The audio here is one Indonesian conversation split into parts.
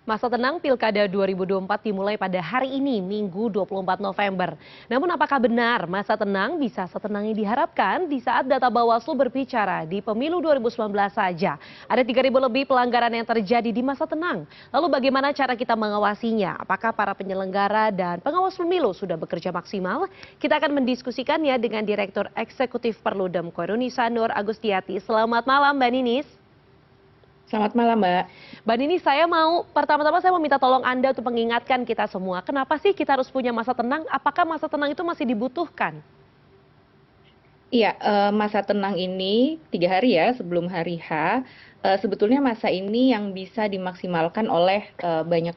Masa tenang Pilkada 2024 dimulai pada hari ini, Minggu 24 November. Namun apakah benar masa tenang bisa setenang yang diharapkan di saat data Bawaslu berbicara di pemilu 2019 saja? Ada 3.000 lebih pelanggaran yang terjadi di masa tenang. Lalu bagaimana cara kita mengawasinya? Apakah para penyelenggara dan pengawas pemilu sudah bekerja maksimal? Kita akan mendiskusikannya dengan Direktur Eksekutif Perludem Koirunisa Nur Agustiati. Selamat malam Mbak Ninis. Selamat malam, Mbak. Mbak Nini, pertama-tama saya mau minta tolong Anda untuk mengingatkan kita semua, kenapa sih kita harus punya masa tenang? Apakah masa tenang itu masih dibutuhkan? Iya, masa tenang ini 3 hari ya sebelum hari H. Sebetulnya masa ini yang bisa dimaksimalkan oleh banyak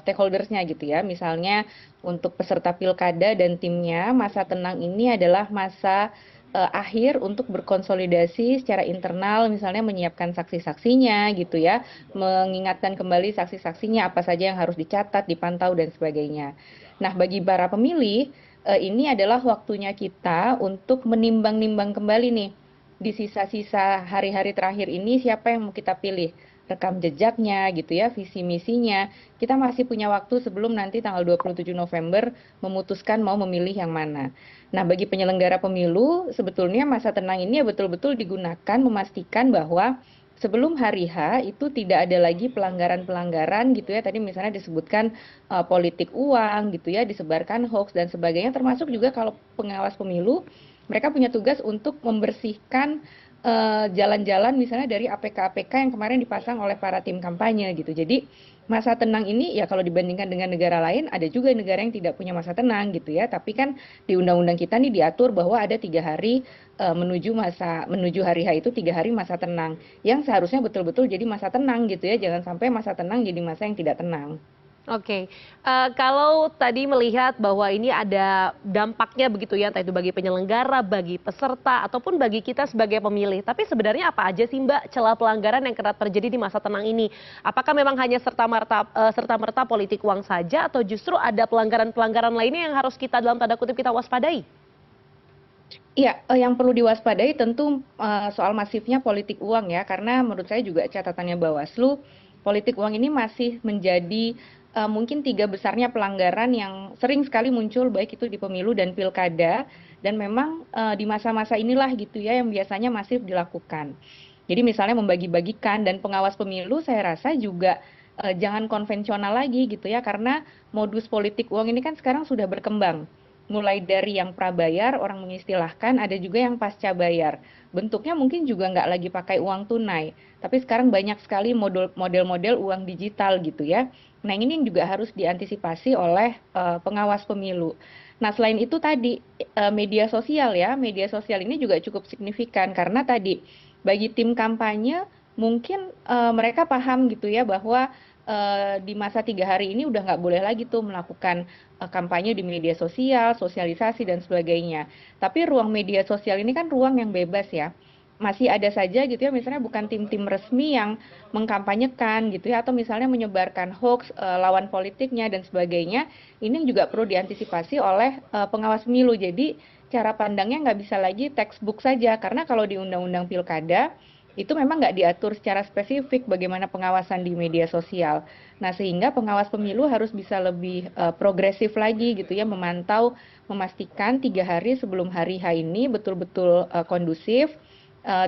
stakeholdersnya gitu ya. Misalnya untuk peserta pilkada dan timnya, masa tenang ini adalah masa akhir untuk berkonsolidasi secara internal, misalnya menyiapkan saksi-saksinya gitu ya, mengingatkan kembali saksi-saksinya apa saja yang harus dicatat, dipantau dan sebagainya. Nah, bagi para pemilih, ini adalah waktunya kita untuk menimbang-nimbang kembali nih, di sisa-sisa hari-hari terakhir ini siapa yang mau kita pilih, rekam jejaknya gitu ya, visi misinya. Kita masih punya waktu sebelum nanti tanggal 27 November memutuskan mau memilih yang mana. Nah, bagi penyelenggara pemilu, sebetulnya masa tenang ini ya betul-betul digunakan memastikan bahwa sebelum hari H itu tidak ada lagi pelanggaran-pelanggaran gitu ya. Tadi misalnya disebutkan politik uang gitu ya, disebarkan hoax dan sebagainya. Termasuk juga kalau pengawas pemilu, mereka punya tugas untuk membersihkan jalan-jalan misalnya dari APK-APK yang kemarin dipasang oleh para tim kampanye gitu. Jadi masa tenang ini ya kalau dibandingkan dengan negara lain, ada juga negara yang tidak punya masa tenang gitu ya. Tapi kan di undang-undang kita nih diatur bahwa ada 3 hari menuju hari H itu 3 hari masa tenang yang seharusnya betul-betul jadi masa tenang gitu ya. Jangan sampai masa tenang jadi masa yang tidak tenang. Oke, kalau tadi melihat bahwa ini ada dampaknya begitu ya, entah itu bagi penyelenggara, bagi peserta, ataupun bagi kita sebagai pemilih. Tapi sebenarnya apa aja sih Mbak celah pelanggaran yang kerap terjadi di masa tenang ini? Apakah memang hanya serta-merta politik uang saja, atau justru ada pelanggaran-pelanggaran lainnya yang harus kita dalam tanda kutip kita waspadai? Iya, yang perlu diwaspadai tentu soal masifnya politik uang ya, karena menurut saya juga catatannya Bawaslu, politik uang ini masih menjadi mungkin 3 besarnya pelanggaran yang sering sekali muncul baik itu di pemilu dan pilkada, dan memang di masa-masa inilah gitu ya yang biasanya masif dilakukan. Jadi misalnya membagi-bagikan, dan pengawas pemilu saya rasa juga jangan konvensional lagi gitu ya, karena modus politik uang ini kan sekarang sudah berkembang. Mulai dari yang prabayar, orang mengistilahkan, ada juga yang pasca bayar. Bentuknya mungkin juga nggak lagi pakai uang tunai, tapi sekarang banyak sekali model-model uang digital gitu ya. Nah, ini yang juga harus diantisipasi oleh pengawas pemilu. Nah, selain itu tadi media sosial ya, media sosial ini juga cukup signifikan karena tadi bagi tim kampanye mungkin mereka paham gitu ya bahwa di masa 3 hari ini udah nggak boleh lagi tuh melakukan kampanye di media sosial, sosialisasi dan sebagainya. Tapi ruang media sosial ini kan ruang yang bebas ya. Masih ada saja gitu ya, misalnya bukan tim-tim resmi yang mengkampanyekan gitu ya, atau misalnya menyebarkan hoax lawan politiknya dan sebagainya. Ini juga perlu diantisipasi oleh pengawas pemilu. Jadi cara pandangnya nggak bisa lagi textbook saja, karena kalau di Undang-Undang Pilkada itu memang nggak diatur secara spesifik bagaimana pengawasan di media sosial. Nah, sehingga pengawas pemilu harus bisa lebih progresif lagi gitu ya, memantau, memastikan 3 hari sebelum hari H ini betul-betul kondusif,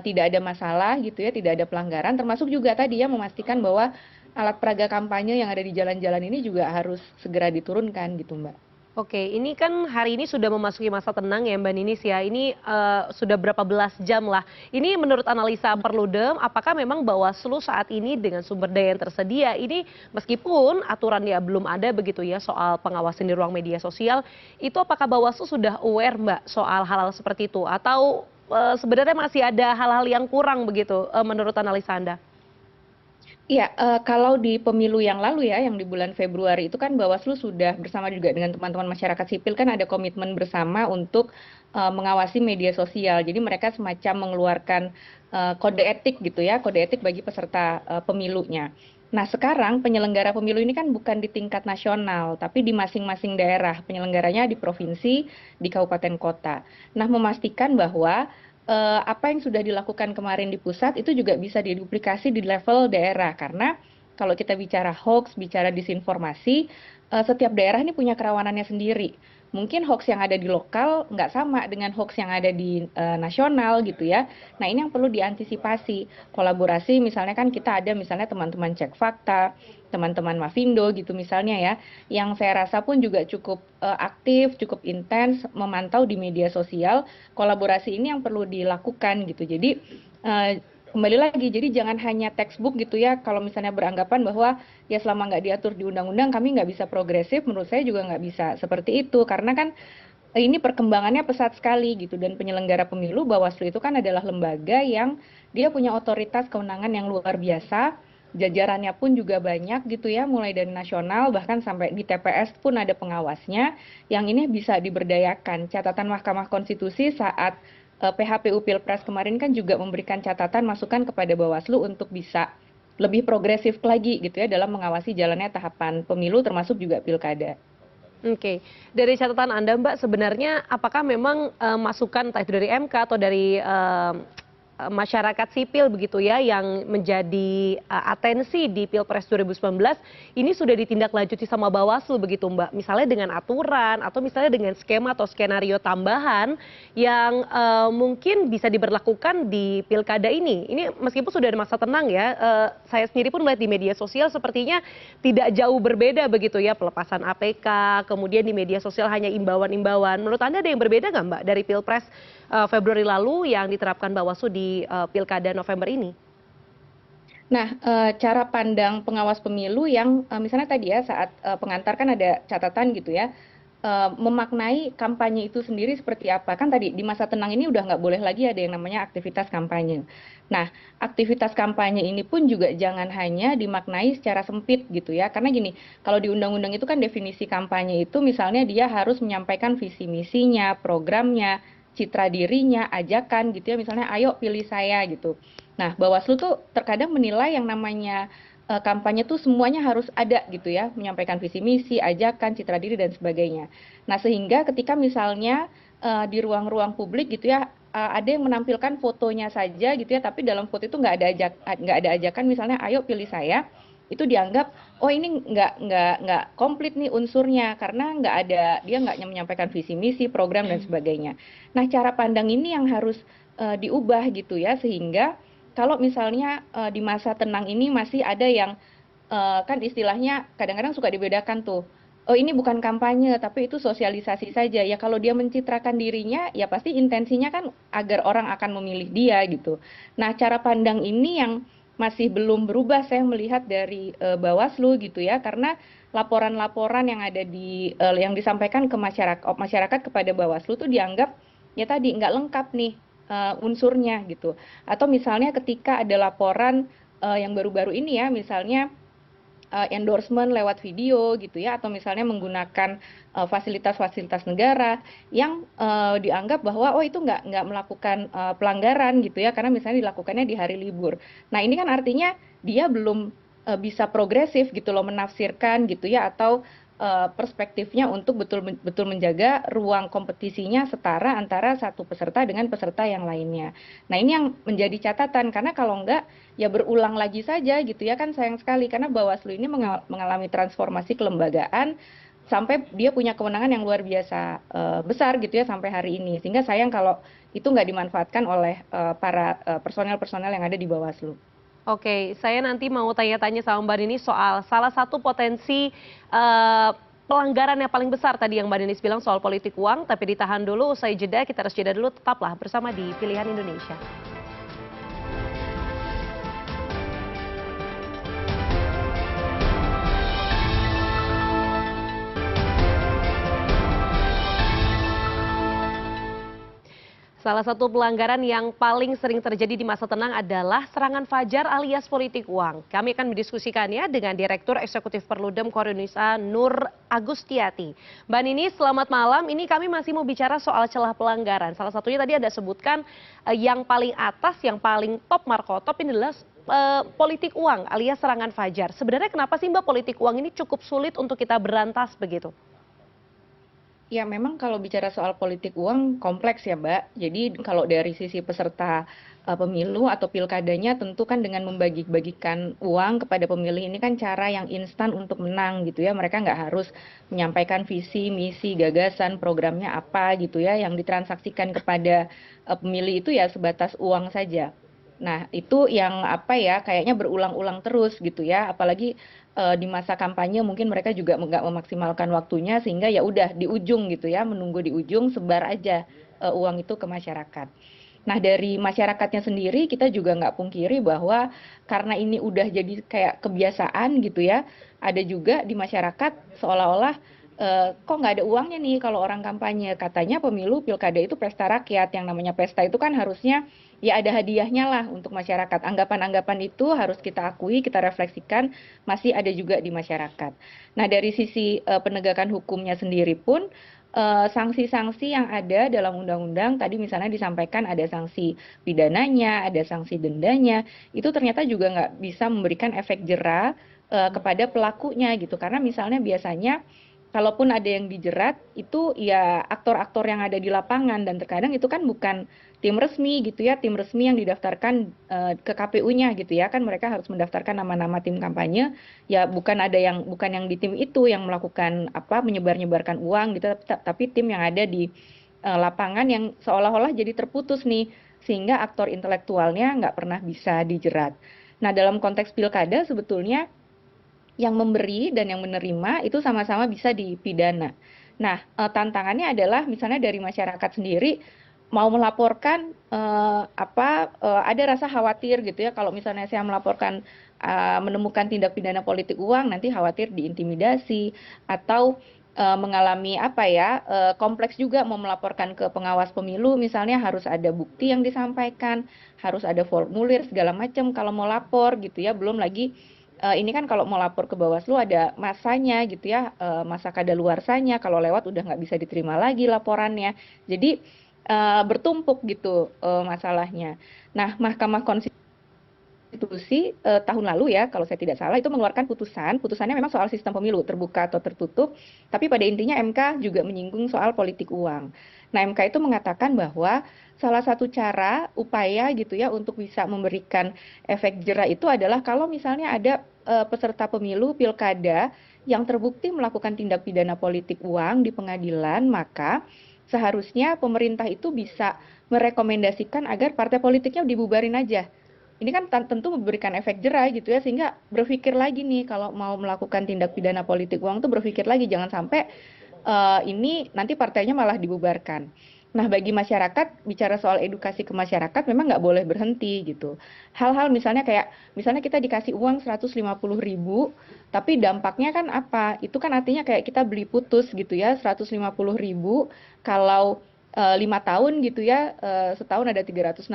tidak ada masalah gitu ya, tidak ada pelanggaran, termasuk juga tadi ya memastikan bahwa alat peraga kampanye yang ada di jalan-jalan ini juga harus segera diturunkan gitu, Mbak. Oke, ini kan hari ini sudah memasuki masa tenang ya Mbak Ninis ya. Ini sudah berapa belas jam lah. Ini menurut analisa Perludem, apakah memang Bawaslu saat ini dengan sumber daya yang tersedia ini meskipun aturannya belum ada begitu ya soal pengawasan di ruang media sosial, itu apakah Bawaslu sudah aware Mbak soal hal-hal seperti itu? Atau sebenarnya masih ada hal-hal yang kurang begitu menurut analisa Anda? Iya, kalau di pemilu yang lalu ya, yang di bulan Februari itu kan Bawaslu sudah bersama juga dengan teman-teman masyarakat sipil kan ada komitmen bersama untuk mengawasi media sosial. Jadi mereka semacam mengeluarkan kode etik gitu ya, kode etik bagi peserta pemilunya. Nah, sekarang penyelenggara pemilu ini kan bukan di tingkat nasional, tapi di masing-masing daerah. Penyelenggaranya di provinsi, di kabupaten kota. Nah, memastikan bahwa apa yang sudah dilakukan kemarin di pusat itu juga bisa diduplikasi di level daerah, karena kalau kita bicara hoax, bicara disinformasi, setiap daerah ini punya kerawanannya sendiri. Mungkin hoax yang ada di lokal nggak sama dengan hoax yang ada di nasional gitu ya. Nah ini yang perlu diantisipasi. Kolaborasi misalnya kan kita ada misalnya teman-teman cek fakta, teman-teman Mavindo gitu misalnya ya, yang saya rasa pun juga cukup aktif, cukup intens memantau di media sosial. Kolaborasi ini yang perlu dilakukan gitu. Jadi kembali lagi, jadi jangan hanya textbook gitu ya. Kalau misalnya beranggapan bahwa ya selama nggak diatur di undang-undang kami nggak bisa progresif, menurut saya juga nggak bisa seperti itu. Karena kan ini perkembangannya pesat sekali gitu. Dan penyelenggara pemilu Bawaslu itu kan adalah lembaga yang dia punya otoritas kewenangan yang luar biasa. Jajarannya pun juga banyak gitu ya, mulai dari nasional bahkan sampai di TPS pun ada pengawasnya. Yang ini bisa diberdayakan. Catatan Mahkamah Konstitusi saat PHPU Pilpres kemarin kan juga memberikan catatan masukan kepada Bawaslu untuk bisa lebih progresif lagi gitu ya dalam mengawasi jalannya tahapan pemilu termasuk juga pilkada. Oke, dari catatan Anda Mbak, sebenarnya apakah memang masukan entah itu dari MK atau dari masyarakat sipil begitu ya yang menjadi atensi di Pilpres 2019 ini sudah ditindaklanjuti sama Bawaslu begitu Mbak? Misalnya dengan aturan atau misalnya dengan skema atau skenario tambahan yang mungkin bisa diberlakukan di pilkada ini. Ini meskipun sudah ada masa tenang ya, saya sendiri pun melihat di media sosial sepertinya tidak jauh berbeda begitu ya, pelepasan APK, kemudian di media sosial hanya imbauan-imbauan. Menurut Anda ada yang berbeda nggak Mbak dari Pilpres Februari lalu yang diterapkan Bawaslu di pilkada November ini? Nah, cara pandang pengawas pemilu yang misalnya tadi ya saat pengantar kan ada catatan gitu ya, memaknai kampanye itu sendiri seperti apa. Kan tadi di masa tenang ini udah nggak boleh lagi ada yang namanya aktivitas kampanye. Nah, aktivitas kampanye ini pun juga jangan hanya dimaknai secara sempit gitu ya. Karena gini, kalau di undang-undang itu kan definisi kampanye itu misalnya dia harus menyampaikan visi misinya, programnya, citra dirinya, ajakan gitu ya, misalnya ayo pilih saya gitu. Nah, Bawaslu tuh terkadang menilai yang namanya kampanye tuh semuanya harus ada gitu ya, menyampaikan visi misi, ajakan, citra diri dan sebagainya. Nah, sehingga ketika misalnya di ruang-ruang publik gitu ya, ada yang menampilkan fotonya saja gitu ya, tapi dalam foto itu nggak ada ajakan misalnya ayo pilih saya, itu dianggap oh ini nggak komplit nih unsurnya karena nggak ada dia nggak menyampaikan visi misi program dan sebagainya. Nah cara pandang ini yang harus diubah gitu ya sehingga kalau misalnya di masa tenang ini masih ada yang kan istilahnya kadang-kadang suka dibedakan tuh. Oh ini bukan kampanye tapi itu sosialisasi saja ya kalau dia mencitrakan dirinya ya pasti intensinya kan agar orang akan memilih dia gitu. Nah cara pandang ini yang masih belum berubah saya melihat dari Bawaslu gitu ya karena laporan-laporan yang ada di yang disampaikan ke masyarakat kepada Bawaslu tuh dianggap ya tadi nggak lengkap nih unsurnya gitu. Atau misalnya ketika ada laporan yang baru-baru ini ya misalnya endorsement lewat video gitu ya atau misalnya menggunakan fasilitas-fasilitas negara yang dianggap bahwa oh itu nggak melakukan pelanggaran gitu ya karena misalnya dilakukannya di hari libur. Nah ini kan artinya dia belum bisa progresif gitu loh menafsirkan gitu ya atau perspektifnya untuk betul-betul menjaga ruang kompetisinya setara antara satu peserta dengan peserta yang lainnya. Nah ini yang menjadi catatan karena kalau enggak ya berulang lagi saja gitu ya kan sayang sekali karena Bawaslu ini mengalami transformasi kelembagaan sampai dia punya kewenangan yang luar biasa besar gitu ya sampai hari ini sehingga sayang kalau itu nggak dimanfaatkan oleh para personel-personel yang ada di Bawaslu. Oke, saya nanti mau tanya-tanya sama Mbak Ninis soal salah satu potensi pelanggaran yang paling besar tadi yang Mbak Ninis bilang soal politik uang, tapi ditahan dulu, usai jeda, kita harus jeda dulu, tetaplah bersama di Pilihan Indonesia. Salah satu pelanggaran yang paling sering terjadi di masa tenang adalah serangan fajar alias politik uang. Kami akan mendiskusikannya dengan Direktur Eksekutif Perludem Korinisa Nur Agustiati. Mbak Nini, selamat malam. Ini kami masih mau bicara soal celah pelanggaran. Salah satunya tadi Anda sebutkan yang paling atas, yang paling top markotop ini adalah politik uang alias serangan fajar. Sebenarnya kenapa sih Mbak politik uang ini cukup sulit untuk kita berantas begitu? Ya memang kalau bicara soal politik uang kompleks ya Mbak. Jadi kalau dari sisi peserta pemilu atau pilkadanya tentu kan dengan membagi-bagikan uang kepada pemilih ini kan cara yang instan untuk menang gitu ya. Mereka nggak harus menyampaikan visi, misi, gagasan, programnya apa gitu ya. Yang ditransaksikan kepada pemilih itu ya sebatas uang saja. Nah, itu yang apa ya, kayaknya berulang-ulang terus gitu ya. Apalagi di masa kampanye mungkin mereka juga nggak memaksimalkan waktunya sehingga ya udah di ujung gitu ya, menunggu di ujung sebar aja uang itu ke masyarakat. Nah, dari masyarakatnya sendiri kita juga nggak pungkiri bahwa karena ini udah jadi kayak kebiasaan gitu ya, ada juga di masyarakat seolah-olah kok nggak ada uangnya nih kalau orang kampanye. Katanya pemilu pilkada itu pesta rakyat, yang namanya pesta itu kan harusnya ya ada hadiahnya lah untuk masyarakat. Anggapan-anggapan itu harus kita akui, kita refleksikan masih ada juga di masyarakat. Nah, dari sisi penegakan hukumnya sendiri pun sanksi-sanksi yang ada dalam undang-undang tadi misalnya disampaikan ada sanksi pidananya, ada sanksi dendanya, itu ternyata juga nggak bisa memberikan efek jera kepada pelakunya gitu. Karena misalnya biasanya kalaupun ada yang dijerat itu ya aktor-aktor yang ada di lapangan dan terkadang itu kan bukan tim resmi gitu ya, tim resmi yang didaftarkan ke KPU-nya gitu ya. Kan mereka harus mendaftarkan nama-nama tim kampanye, ya bukan yang di tim itu yang melakukan apa menyebar-nyebarkan uang gitu, tapi tim yang ada di lapangan yang seolah-olah jadi terputus nih, sehingga aktor intelektualnya nggak pernah bisa dijerat. Nah, dalam konteks pilkada sebetulnya yang memberi dan yang menerima itu sama-sama bisa dipidana. Nah, tantangannya adalah misalnya dari masyarakat sendiri mau melaporkan ada rasa khawatir gitu ya kalau misalnya saya melaporkan menemukan tindak pidana politik uang nanti khawatir diintimidasi atau mengalami apa ya kompleks juga mau melaporkan ke pengawas pemilu misalnya harus ada bukti yang disampaikan, harus ada formulir segala macam kalau mau lapor gitu ya, belum lagi ini kan kalau mau lapor ke Bawaslu ada masanya gitu ya, masa kadaluarsanya, kalau lewat udah nggak bisa diterima lagi laporannya. Jadi bertumpuk gitu masalahnya. Nah, Mahkamah Konstitusi tahun lalu ya, kalau saya tidak salah itu mengeluarkan putusannya memang soal sistem pemilu terbuka atau tertutup, tapi pada intinya MK juga menyinggung soal politik uang. Nah, MK itu mengatakan bahwa salah satu cara upaya gitu ya untuk bisa memberikan efek jera itu adalah kalau misalnya ada peserta pemilu pilkada yang terbukti melakukan tindak pidana politik uang di pengadilan, maka seharusnya pemerintah itu bisa merekomendasikan agar partai politiknya dibubarin aja. Ini kan tentu memberikan efek jera gitu ya, sehingga berpikir lagi nih kalau mau melakukan tindak pidana politik uang tuh berpikir lagi jangan sampai ini nanti partainya malah dibubarkan. Nah, bagi masyarakat, bicara soal edukasi ke masyarakat memang nggak boleh berhenti gitu. Hal-hal misalnya kayak, misalnya kita dikasih uang 150.000, tapi dampaknya kan apa? Itu kan artinya kayak kita beli putus gitu ya, 150.000, kalau 5 tahun gitu ya, setahun ada 365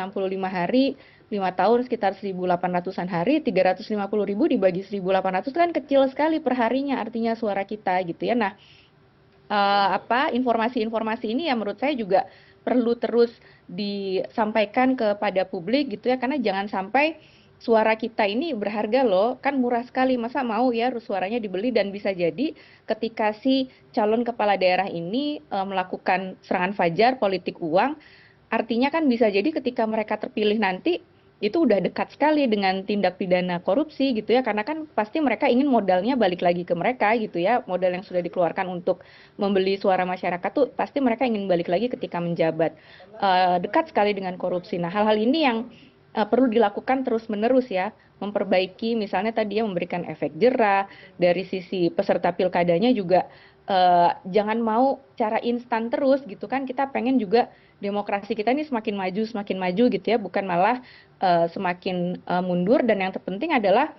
hari, 5 tahun sekitar 1.800-an hari, 350.000 dibagi 1.800 kan kecil sekali per harinya artinya suara kita gitu ya. Nah, informasi-informasi ini yang menurut saya juga perlu terus disampaikan kepada publik gitu ya, karena jangan sampai suara kita ini berharga loh, kan murah sekali, masa mau ya suaranya dibeli, dan bisa jadi ketika si calon kepala daerah ini melakukan serangan fajar politik uang, artinya kan bisa jadi ketika mereka terpilih nanti itu udah dekat sekali dengan tindak pidana korupsi gitu ya, karena kan pasti mereka ingin modalnya balik lagi ke mereka gitu ya, modal yang sudah dikeluarkan untuk membeli suara masyarakat tuh pasti mereka ingin balik lagi ketika menjabat. Dekat sekali dengan korupsi. Nah, hal-hal ini yang perlu dilakukan terus-menerus ya, memperbaiki misalnya tadi ya memberikan efek jera, dari sisi peserta pilkadanya juga jangan mau cara instan terus gitu kan, kita pengen juga demokrasi kita ini semakin maju gitu ya, bukan malah semakin mundur. Dan yang terpenting adalah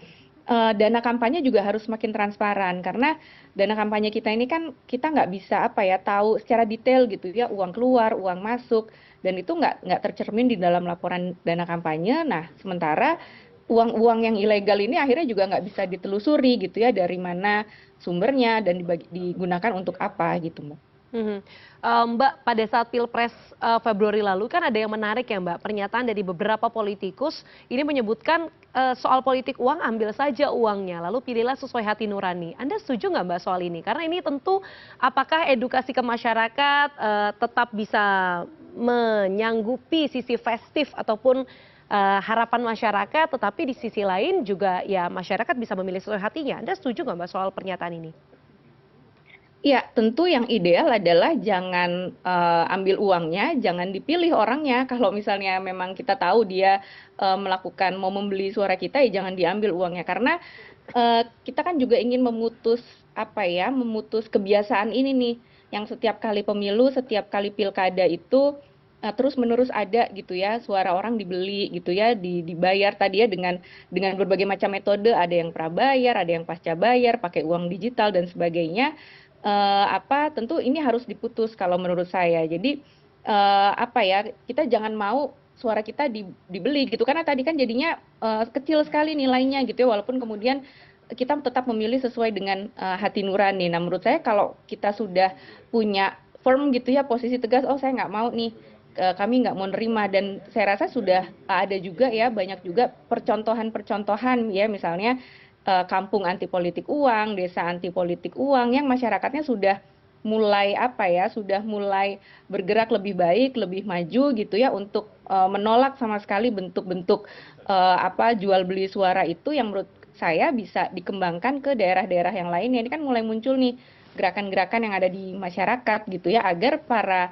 dana kampanye juga harus semakin transparan, karena dana kampanye kita ini kan kita nggak bisa apa ya tahu secara detail gitu ya, uang keluar, uang masuk, dan itu nggak tercermin di dalam laporan dana kampanye. Nah, sementara uang-uang yang ilegal ini akhirnya juga nggak bisa ditelusuri gitu ya, dari mana sumbernya dan digunakan untuk apa gitu, Mbak. Mhm. Mbak, pada saat Pilpres Februari lalu kan ada yang menarik ya Mbak, pernyataan dari beberapa politikus ini menyebutkan soal politik uang ambil saja uangnya, lalu pilihlah sesuai hati nurani. Anda setuju nggak Mbak soal ini? Karena ini tentu apakah edukasi ke masyarakat tetap bisa menyanggupi sisi festif ataupun harapan masyarakat, tetapi di sisi lain juga ya masyarakat bisa memilih sesuai hatinya. Anda setuju nggak Mbak soal pernyataan ini? Ya, tentu yang ideal adalah jangan, ambil uangnya, jangan dipilih orangnya. Kalau misalnya memang kita tahu dia, melakukan mau membeli suara kita, ya jangan diambil uangnya. Karena, kita kan juga ingin memutus, apa ya, memutus kebiasaan ini nih, yang setiap kali pemilu, setiap kali pilkada itu, terus-menerus ada gitu ya, suara orang dibeli gitu ya, dibayar tadi ya dengan berbagai macam metode, ada yang prabayar, ada yang pasca bayar, pakai uang digital dan sebagainya. Tentu ini harus diputus kalau menurut saya. Jadi, apa ya, kita jangan mau suara kita dibeli gitu, karena tadi kan jadinya, kecil sekali nilainya gitu ya, walaupun kemudian kita tetap memilih sesuai dengan, hati nurani. Nah, menurut saya kalau kita sudah punya firm gitu ya, posisi tegas, "Oh, saya nggak mau nih, kami nggak mau nerima," dan saya rasa sudah ada juga ya, banyak juga percontohan-percontohan ya, misalnya kampung anti politik uang, desa anti politik uang, yang masyarakatnya sudah mulai sudah mulai bergerak lebih baik, lebih maju gitu ya untuk, menolak sama sekali bentuk-bentuk, jual beli suara itu yang menurut saya bisa dikembangkan ke daerah-daerah yang lainnya. Ini kan mulai muncul nih gerakan-gerakan yang ada di masyarakat gitu ya, agar para,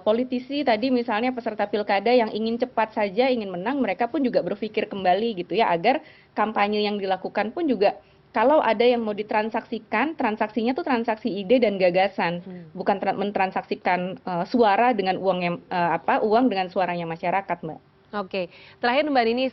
politisi tadi misalnya peserta pilkada yang ingin cepat saja, ingin menang, mereka pun juga berpikir kembali gitu ya, agar kampanye yang dilakukan pun juga kalau ada yang mau ditransaksikan, transaksinya tuh transaksi ide dan gagasan, bukan mentransaksikan, suara dengan uang dengan suaranya masyarakat, Mbak. Oke, terakhir Mbak Ninis,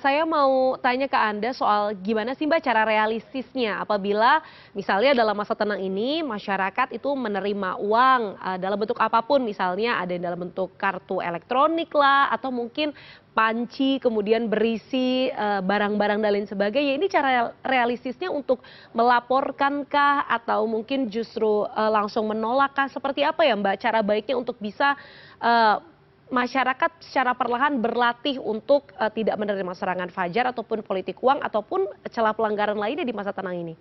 saya mau tanya ke Anda soal gimana sih Mbak cara realistisnya apabila misalnya dalam masa tenang ini masyarakat itu menerima uang dalam bentuk apapun, misalnya ada yang dalam bentuk kartu elektronik lah atau mungkin panci kemudian berisi barang-barang dan lain sebagainya. Ini cara realistisnya untuk melaporkankah atau mungkin justru langsung menolakkah? Seperti apa ya Mbak cara baiknya untuk bisa masyarakat secara perlahan berlatih untuk tidak menerima serangan fajar ataupun politik uang ataupun celah pelanggaran lainnya di masa tenang ini?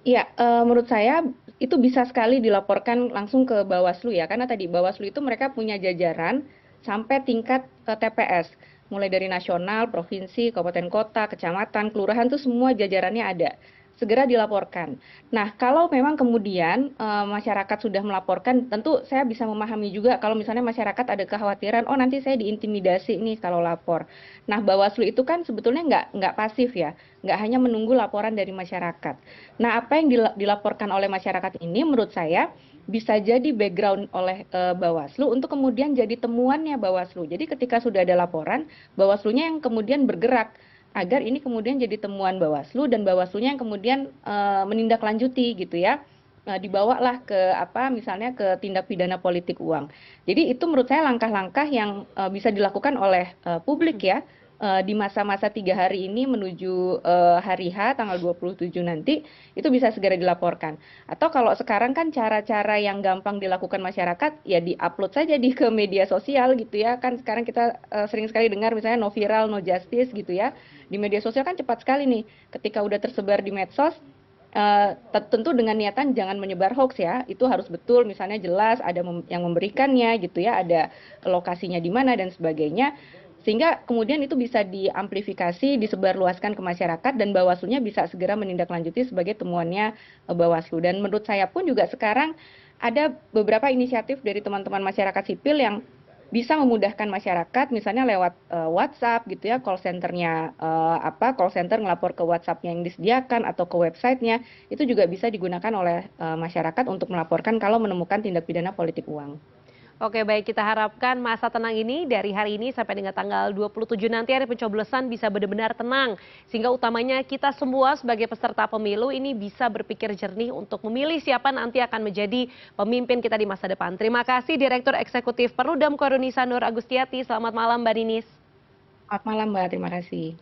Iya, menurut saya itu bisa sekali dilaporkan langsung ke Bawaslu ya, karena tadi Bawaslu itu mereka punya jajaran sampai tingkat, TPS, mulai dari nasional, provinsi, kabupaten kota, kecamatan, kelurahan tuh semua jajarannya ada. Segera dilaporkan. Nah, kalau memang kemudian, masyarakat sudah melaporkan, tentu saya bisa memahami juga kalau misalnya masyarakat ada kekhawatiran, "Oh, nanti saya diintimidasi nih kalau lapor." Nah, Bawaslu itu kan sebetulnya nggak pasif ya, nggak hanya menunggu laporan dari masyarakat. Nah, apa yang dilaporkan oleh masyarakat ini menurut saya bisa jadi background oleh, Bawaslu untuk kemudian jadi temuannya Bawaslu. Jadi ketika sudah ada laporan, Bawaslunya yang kemudian bergerak agar ini kemudian jadi temuan Bawaslu dan Bawaslunya yang kemudian, menindaklanjuti gitu ya, dibawalah ke misalnya ke tindak pidana politik uang. Jadi itu menurut saya langkah-langkah yang, bisa dilakukan oleh, publik ya, di masa-masa 3 hari ini menuju, hari H tanggal 27 nanti, itu bisa segera dilaporkan. Atau kalau sekarang kan cara-cara yang gampang dilakukan masyarakat, ya di-upload saja ke media sosial gitu ya, kan sekarang kita, sering sekali dengar misalnya no viral, no justice gitu ya. Di media sosial kan cepat sekali nih, ketika udah tersebar di medsos, tentu dengan niatan jangan menyebar hoax ya, itu harus betul misalnya jelas ada yang memberikannya gitu ya, ada lokasinya di mana dan sebagainya. Sehingga kemudian itu bisa diamplifikasi, disebarluaskan ke masyarakat dan Bawaslunya bisa segera menindaklanjuti sebagai temuannya, Bawaslu. Dan menurut saya pun juga sekarang ada beberapa inisiatif dari teman-teman masyarakat sipil yang bisa memudahkan masyarakat misalnya lewat, WhatsApp gitu ya, call center ngelapor ke WhatsApp-nya yang disediakan atau ke website-nya, itu juga bisa digunakan oleh, masyarakat untuk melaporkan kalau menemukan tindak pidana politik uang. Oke baik, kita harapkan masa tenang ini dari hari ini sampai dengan tanggal 27 nanti hari pencoblosan bisa benar-benar tenang. Sehingga utamanya kita semua sebagai peserta pemilu ini bisa berpikir jernih untuk memilih siapa nanti akan menjadi pemimpin kita di masa depan. Terima kasih Direktur Eksekutif Perludem Korunisa Nur Agustiati. Selamat malam Mbak Ninis. Selamat malam Mbak, terima kasih.